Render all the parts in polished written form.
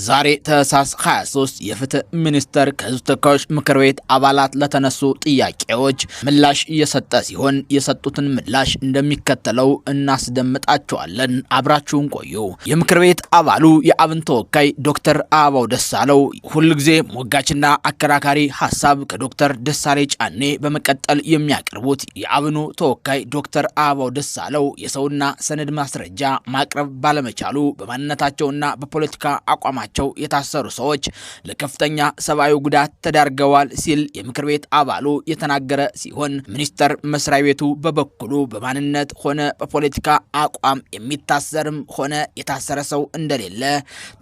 ዛሬ ታህሳስ 23 የፍትህ ሚኒስተር ከህዝብ ተወካዮች ምክር ቤት አባላት ለተነሱ ጥያቄዎች ምላሽ እየሰጠ ሲሆን የሰጡትን ምላሽ እንደሚከተለው እናስደምጣቸዋለን። አብራችሁን ቆዩ። የምክር ቤት አባሉ የአብን ተወካይ ዶክተር አበባው ደሳለው ሁልጊዜ ሞጋችና አከራካሪ ሐሳብ ከዶክተር ደሳሌ ጫኔ በመቀጠል የሚያቀርቡት የአብኑ ተወካይ ዶክተር አበባው ደሳለው የሰውና ሰነድ ማስረጃ ማቅረብ ባለመቻሉ በማንነታቸውና በፖለቲካ አቋማቸው የታሰሩ ሰዎች ለከፍተኛ ሰብአዊ ጉዳት ተዳርገዋል ሲል የምክር ቤት አባሉ የተናገረ ሲሆን ሚኒስተር መስሪያ ቤቱ በበኩሉ በማንነት ሆነ በፖለቲካ አቋም የሚታሰርም ሆነ የታሰረ ሰው እንደሌለ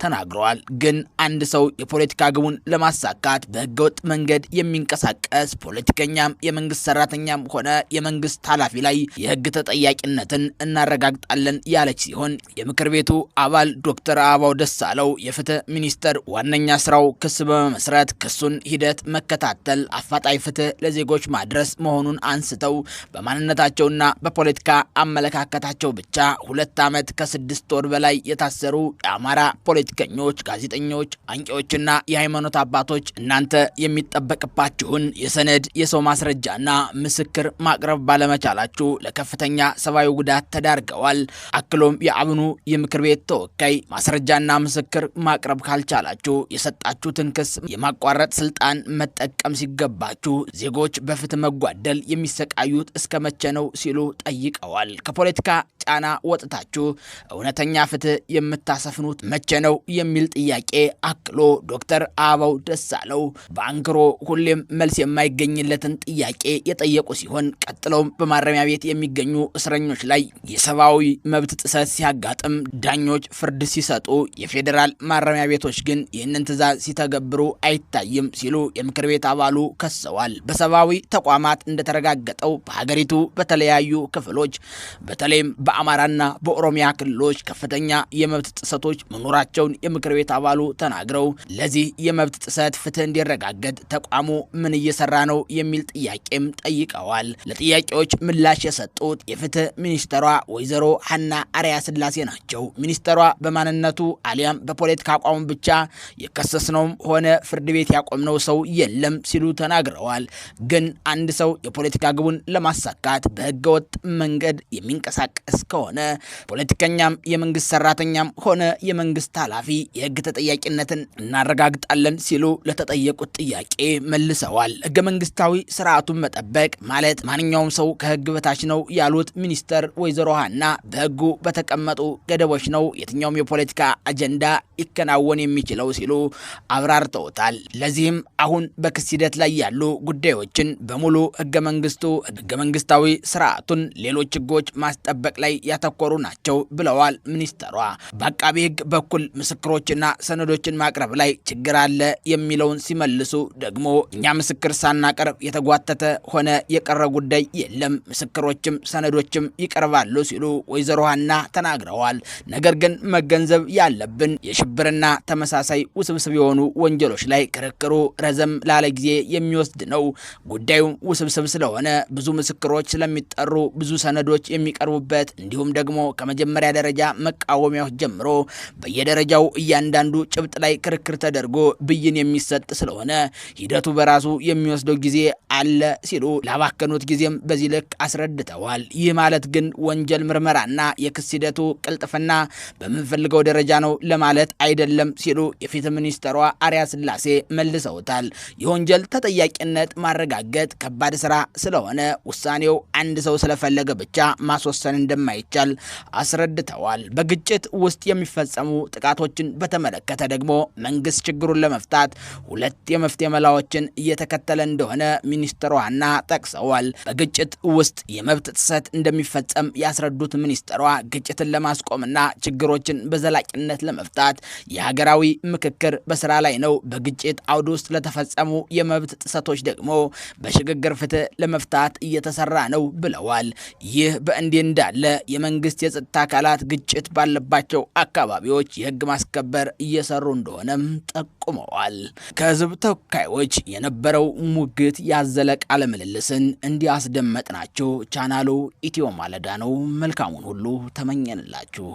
ተናግረዋል። ግን አንድ ሰው የፖለቲካ ግቡን ለማሳካት በህገወጥ መንገድ የሚንቀሳቀስ ፖለቲከኛም የመንግስት ሰራተኛም ሆነ የመንግስት ኃላፊ ላይ የህግ ተጠያቂነትን እናረጋግጣለን ያለች ሲሆን የምክር ቤቱ አባል ዶክተር አበባው ደሳለው የፍትህ ሚኒስተር ዋነኛ ስራው ክስ በመመስረት ክሱን ሂደት መከታተል፣ አፋጣኝ ፍትህ ለዜጎች ማድረስ መሆኑን አንስተው በማንነታቸውና በፖለቲካ አመለካከታቸው ብቻ 2 ዓመት ከ6 ወር በላይ የታሰሩ የአማራ ፖለቲከኞች፣ ጋዜጠኞች፣ አንቂዎችና የሃይማኖት አባቶች እናንተ የሚጠበቅባችሁን የሰነድ የሰው ማስረጃና ምስክር ማቅረብ ባለመቻላችሁ ለከፍተኛ ሰብአዊ ጉዳት ተዳርገዋል። አክሎም የአብኑ የምክር ቤት ተወካይ ማስረጃና ምስክር ማቅረብ ካልቻላችሁ የሰጣችሁትን ክስ የማቋረጥ ስልጣን መጠቀም ሲገባችሁ ዜጎች በፍትህ መጓደል የሚሰቃዩት እስከመቼ ነው ሲሉ ጠይቀዋል። ከፖለቲካ ጫና ወጥታችሁ እውነተኛ ፍትህ የምታሰፍኑት መቼ ነው የሚል ጥያቄ አክሎ ዶክተር አበባው ደሳለው በአንክሮ ሁሌም መልስ የማይገኝለትን ጥያቄ የጠየቁ ሲሆን ቀጥለውም በማረሚያ ቤት የሚገኙ እስረኞች ላይ የሰብአዊ መብት ጥሰት ሲያጋጥም ዳኞች ፍርድ ሲሰጡ የፌዴራል ማረሚያ ቤቶች ግን ይህንን ትዕዛዝ ሲተገብሩ አይታይም ሲሉ የምክር ቤት አባሉ ከሰዋል። በሰብአዊ ተቋማት እንደተረጋገጠው በሀገሪቱ በተለያዩ ክፍሎች በተለይም በአማራና በኦሮሚያ ክልሎች ከፍተኛ የመብት ጥሰቶች መኖራቸውን የምክር ቤት አባሉ ተናግረው ለዚህ የመብት ጥሰት ፍትህ እንዲረጋገጥ ተቋሙ ምን እየሰራ ነው የሚል ጥያቄም ጠይቀዋል። ለጥያቄዎች ምላሽ የሰጡት የፍትህ ሚኒስተሯ ወይዘሮ ሀና አርያ ስላሴ ናቸው። ሚኒስተሯ በማንነቱ አሊያም በፖለቲካ አቋሙ ብቻ የከሰስነውም ሆነ ፍርድ ቤት ያቆምነው ሰው የለም ሲሉ ተናግረዋል። ግን አንድ ሰው የፖለቲካ ግቡን ለማሳካት በህገወጥ መንገድ የሚንቀሳቀስ ከሆነ ፖለቲከኛም የመንግስት ሰራተኛም ሆነ የመንግስት ኃላፊ የህግ ተጠያቂነትን እናረጋግጣለን ሲሉ ለተጠየቁት ጥያቄ መልሰዋል። ህገ መንግስታዊ ስርዓቱን መጠበቅ ማለት ማንኛውም ሰው ከህግ በታች ነው ያሉት ሚኒስተር ወይዘሮ ሀና በህጉ በተቀመጡ ገደቦች ነው የትኛውም የፖለቲካ አጀንዳ ይከናወን የሚችለው ሲሉ አብራርተውታል። ለዚህም አሁን በክስ ሂደት ላይ ያሉ ጉዳዮችን በሙሉ ህገ መንግስታዊ ስርዓቱን ሌሎች ህጎች ማስጠበቅ ላይ ያተኮሩ ናቸው ብለዋል ሚኒስተሯ። በአቃቤ ህግ በኩል ምስክሮችና ሰነዶችን ማቅረብ ላይ ችግር አለ የሚለውን ሲመልሱ ደግሞ እኛ ምስክር ሳናቀርብ የተጓተተ ሆነ የቀረ ጉዳይ የለም፣ ምስክሮችም ሰነዶችም ይቀርባሉ ሲሉ ወይዘሮ ሀና ተናግረዋል። ነገር ግን መገንዘብ ያለብን የሽብርና ተመሳሳይ ውስብስብ የሆኑ ወንጀሎች ላይ ክርክሩ ረዘም ላለ ጊዜ የሚወስድ ነው። ጉዳዩ ውስብስብ ስለሆነ ብዙ ምስክሮች ስለሚጠሩ ብዙ ሰነዶች የሚቀርቡበት እንዲሁም ደግሞ ከመጀመሪያ ደረጃ መቃወሚያዎች ጀምሮ በየደረጃው እያንዳንዱ ጭብጥ ላይ ክርክር ተደርጎ ብይን የሚሰጥ ስለሆነ ሂደቱ በራሱ የሚወስደው ጊዜ አለ ሲሉ ላባከኑት ጊዜም በዚህ ልክ አስረድተዋል። ይህ ማለት ግን ወንጀል ምርመራና የክስ ሂደቱ ቅልጥፍና በምንፈልገው ደረጃ ነው ለማለት አይደለም ሲሉ የፍትህ ሚኒስተሯ አርያ ስላሴ መልሰውታል። የወንጀል ተጠያቂነት ማረጋገጥ ከባድ ስራ ስለሆነ ውሳኔው አንድ ሰው ስለፈለገ ብቻ ማስወሰን እንደማይቻል አስረድተዋል። በግጭት ውስጥ የሚፈጸሙ ጥቃቶችን በተመለከተ ደግሞ መንግስት ችግሩን ለመፍታት 2 የመፍትሄ መላዎችን እየተከተለ እንደሆነ ሚኒስትሯ ሀና ጠቅሰዋል። በግጭት ውስጥ የመብት ጥሰት እንደሚፈጸም ያስረዱት ሚኒስትሯ ግጭትን ለማስቆምና ችግሮችን በዘላቂነት ለመፍታት የሀገራዊ ምክክር በስራ ላይ ነው። በግጭት አውድ ውስጥ ለተፈጸሙ የመብት ጥሰቶች ደግሞ በሽግግር ፍትህ ለመፍታት እየተሰራ ነው ብለዋል። ይህ በእንዲህ እንዳለ የመንግስት የጸጥታ አካላት ግጭት ባለባቸው አካባቢዎች የህግ ማስከበር እየሰሩ እንደሆነም ጠቁመዋል። ከህዝብ ተወካዮች የነበረው ሙግት ያዘለ ቃለ ምልልስን እንዲያስደመጥናችሁ ቻናሉ ኢትዮ ማለዳ ነው። መልካሙን ሁሉ ተመኘንላችሁ።